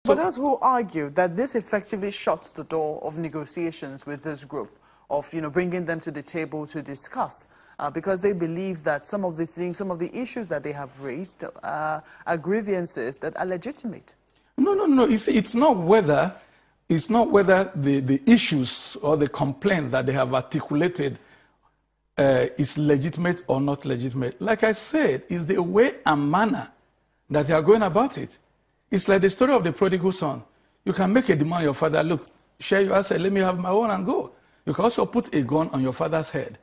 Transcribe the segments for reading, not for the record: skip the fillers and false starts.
For those who argue that this effectively shuts the door of negotiations with this group, of bringing them to the table to discuss, because they believe that some of the things, some of the issues that they have raised are grievances that are legitimate. No. You see, it's not whether the issues or the complaint that they have articulated is legitimate or not legitimate. Like I said, it's the way and manner that they are going about it. It's like the story of the prodigal son. You can make a demand on your father, look, share your asset, let me have my own and go. You can also put a gun on your father's head.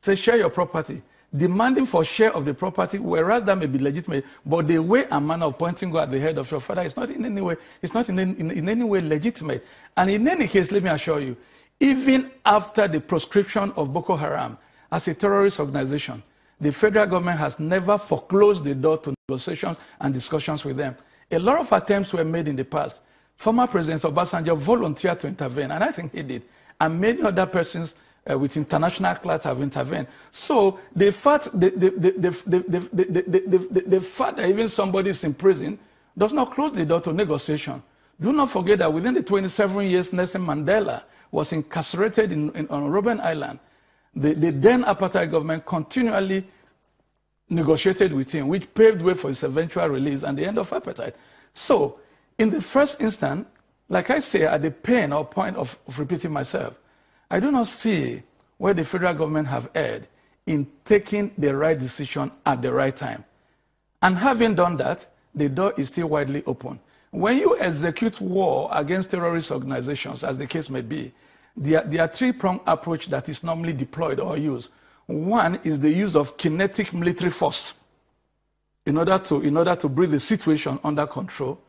Say, share your property. Demanding for share of the property, whereas that may be legitimate, but the way and manner of pointing gun at the head of your father is not in any way, in any way legitimate. And in any case, let me assure you, even after the proscription of Boko Haram as a terrorist organization, the federal government has never foreclosed the door to negotiations and discussions with them. A lot of attempts were made in the past. Former President Obasanjo volunteered to intervene, and I think he did. And many other persons with international class have intervened. So the fact that even somebody is in prison does not close the door to negotiation. Do not forget that within the 27 years Nelson Mandela was incarcerated on Robben Island, the then apartheid government continually negotiated with him, which paved way for his eventual release and the end of apartheid. So, in the first instance, like I say, at the pain or point of repeating myself, I do not see where the federal government have erred in taking the right decision at the right time. And having done that, the door is still widely open. When you execute war against terrorist organizations, as the case may be, there are three-pronged approach that is normally deployed or used. One is the use of kinetic military force in order to bring the situation under control.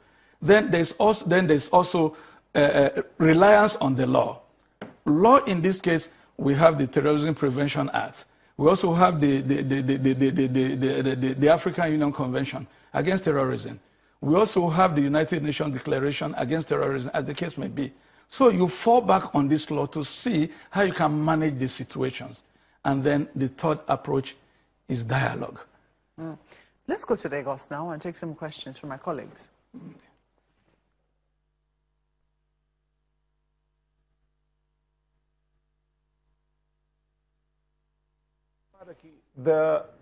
Then there's also reliance on the law. Law in this case, we have the Terrorism Prevention Act. We also have the African Union Convention against terrorism. We also have the United Nations Declaration against terrorism, as the case may be. So you fall back on this law to see how you can manage the situations. And then the third approach is dialogue. Let's go to Lagos now and take some questions from my colleagues.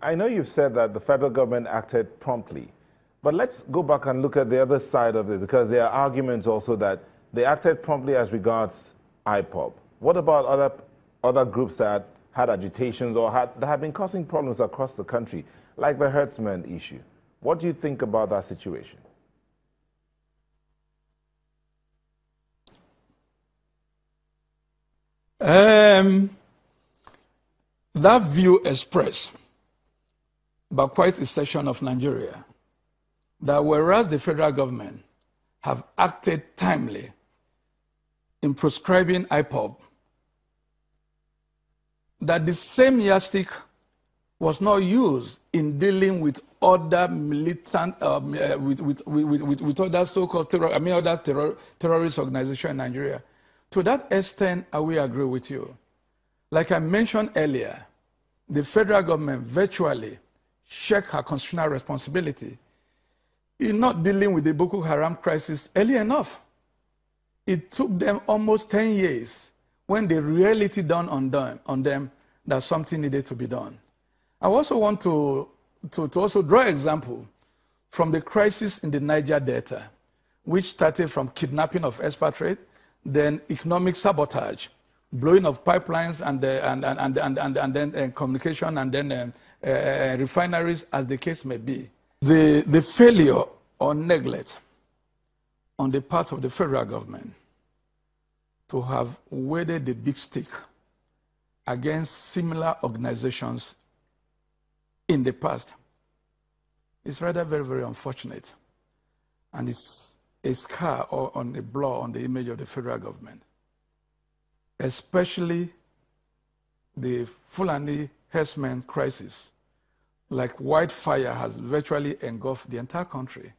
I know you've said that the federal government acted promptly, but let's go back and look at the other side of it, because there are arguments also that they acted promptly as regards IPOB. What about other groups that had agitations or that have been causing problems across the country, like the herdsmen issue? What do you think about that situation? That view expressed by quite a section of Nigeria, that whereas the federal government have acted timely in proscribing IPOB, that the same yardstick was not used in dealing with other militant, with other so-called terrorist organizations in Nigeria. To that extent, I will agree with you. Like I mentioned earlier, the federal government virtually shirked her constitutional responsibility in not dealing with the Boko Haram crisis early enough. It took them almost 10 years when the reality dawned on them that something needed to be done. I also want to also draw an example from the crisis in the Niger Delta, which started from kidnapping of expatriates, then economic sabotage, blowing of pipelines and then communication and then refineries, as the case may be. The failure or neglect on the part of the federal government to have waded the big stick against similar organizations in the past is rather very, very unfortunate. And it's a scar or on a blur on the image of the federal government, especially the Fulani herdsmen crisis, like wildfire, has virtually engulfed the entire country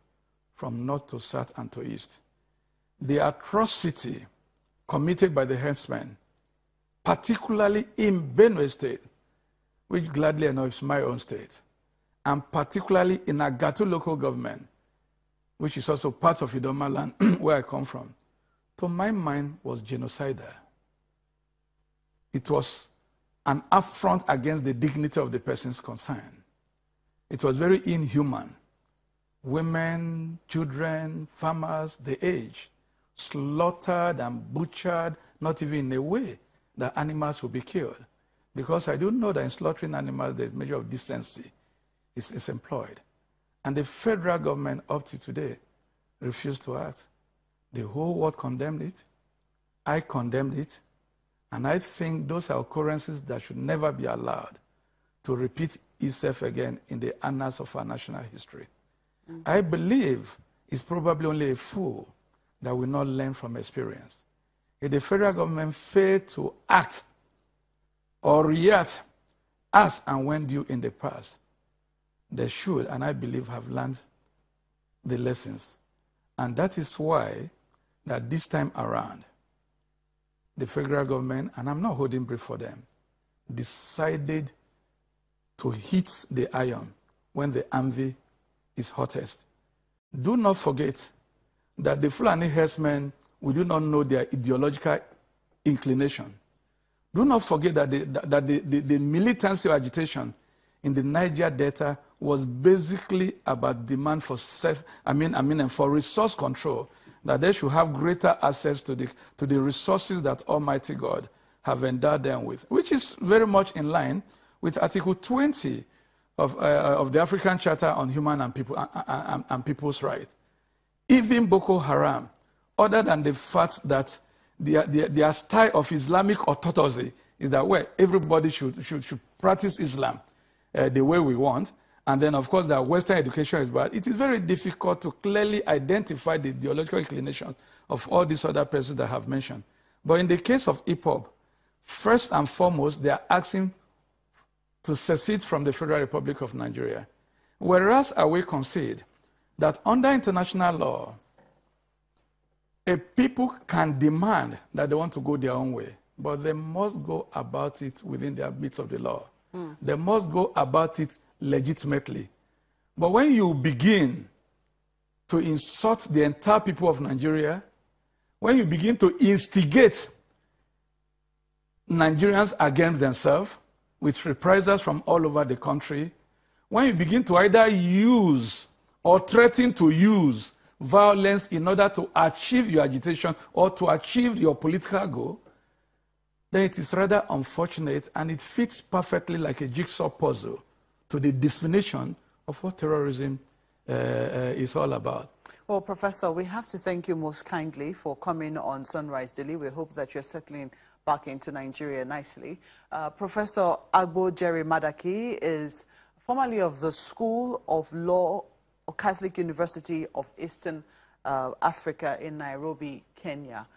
from north to south and to east. The atrocity committed by the herdsmen, particularly in Benue State, which gladly enough is my own state, and particularly in Agatu local government, which is also part of Idoma land, where I come from, to my mind was genocidal. It was an affront against the dignity of the persons concerned. It was very inhuman. Women, children, farmers, the aged, slaughtered and butchered, not even in a way that animals would be killed. Because I do know that in slaughtering animals, the measure of decency is employed. And the federal government, up to today, refused to act. The whole world condemned it. I condemned it. And I think those are occurrences that should never be allowed to repeat itself again in the annals of our national history. Mm-hmm. I believe it's probably only a fool that will not learn from experience. If the federal government failed to act or react as and when due in the past, they should, and I believe, have learned the lessons. And that is why that this time around, the federal government, and I'm not holding brief for them, decided to hit the iron when the anvil is hottest. Do not forget that the Fulani herdsmen, we do not know their ideological inclination. Do not forget that the militancy or agitation in the Niger Delta was basically about demand for for resource control, that they should have greater access to the resources that Almighty God have endowed them with, which is very much in line with Article 20 of the African Charter on Human and People's Rights. Even Boko Haram, other than the fact that their style of Islamic orthodoxy is that way, everybody should practice Islam the way we want, and then of course that Western education is bad, it is very difficult to clearly identify the ideological inclination of all these other persons that I have mentioned. But in the case of IPOB, first and foremost, they are asking to secede from the Federal Republic of Nigeria. Whereas I will concede that under international law, a people can demand that they want to go their own way, but they must go about it within the ambit of the law. They must go about it legitimately. But when you begin to insult the entire people of Nigeria, when you begin to instigate Nigerians against themselves with reprisals from all over the country, when you begin to either use or threaten to use violence in order to achieve your agitation or to achieve your political goal, then it is rather unfortunate, and it fits perfectly like a jigsaw puzzle to the definition of what terrorism is all about. Well, Professor, we have to thank you most kindly for coming on Sunrise Daily. We hope that you're settling back into Nigeria nicely. Professor Agbo Jerry Madaki is formerly of the School of Law of Catholic University of Eastern Africa in Nairobi, Kenya.